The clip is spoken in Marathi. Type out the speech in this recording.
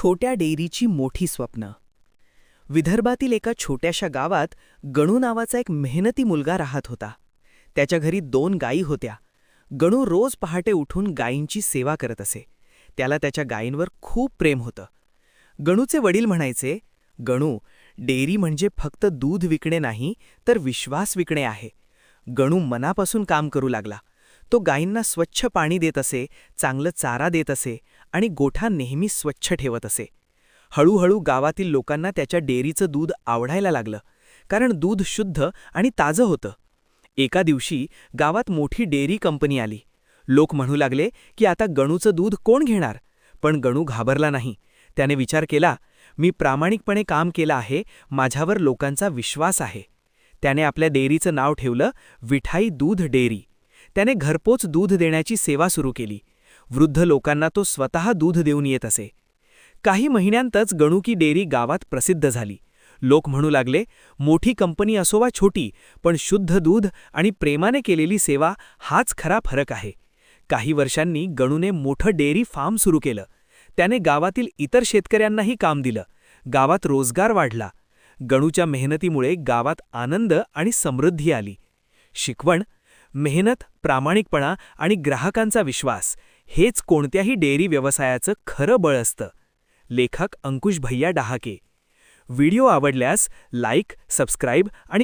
छोट्या डेअरीची मोठी स्वप्न. विदर्भातील एका छोट्याशा गावात गणू नावाचा एक मेहनती मुलगा राहत होता. त्याच्या घरी 2 गायी होत्या. गणू रोज पहाटे उठून गायींची सेवा करत असे. त्याला त्याच्या गायींवर खूप प्रेम होतं. गणूचे वडील म्हणायचे, "गणू, डेअरी म्हणजे फक्त दूध विकणे नाही, तर विश्वास विकणे आहे." गणू मनापासून काम करू लागला. तो गायींना स्वच्छ पाणी देत असे, चांगलं चारा देत असे आणि गोठा नेहमी स्वच्छ ठेवत असे. हळूहळू गावातील लोकांना त्याच्या डेअरीचं दूध आवडायला लागलं, कारण दूध शुद्ध आणि ताजं होतं. एका दिवशी गावात मोठी डेअरी कंपनी आली. लोक म्हणू लागले की आता गणूचं दूध कोण घेणार? पण गणू घाबरला नाही. त्याने विचार केला, "मी प्रामाणिकपणे काम केलं आहे, माझ्यावर लोकांचा विश्वास आहे." त्याने आपल्या डेअरीचं नाव ठेवलं विठाई दूध डेअरी. त्याने घरपोच दूध देण्याची सेवा सुरू केली. वृद्ध लोकांना तो स्वतः दूध देऊन येत असे. काही महिन्यांतच गणू की डेअरी गावात प्रसिद्ध झाली. लोक म्हणू लागले, "मोठी कंपनी असो वा छोटी, पण शुद्ध दूध आणि प्रेमाने केलेली सेवा हाच खरा फरक आहे." काही वर्षांनी गणूने मोठं डेअरी फार्म सुरू केलं. त्याने गावातील इतर शेतकऱ्यांनाही काम दिलं. गावात रोजगार वाढला. गणूच्या मेहनतीमुळे गावात आनंद आणि समृद्धी आली. शिकवण: मेहनत, प्रामाणिकपणा आणि ग्राहकांचा विश्वास हेच कोणत्याही डेअरी व्यवसायाचं खरं बळ असतं. लेखक अंकुश भैया डहाके. व्हिडिओ आवडल्यास लाईक, सबस्क्राईब आणि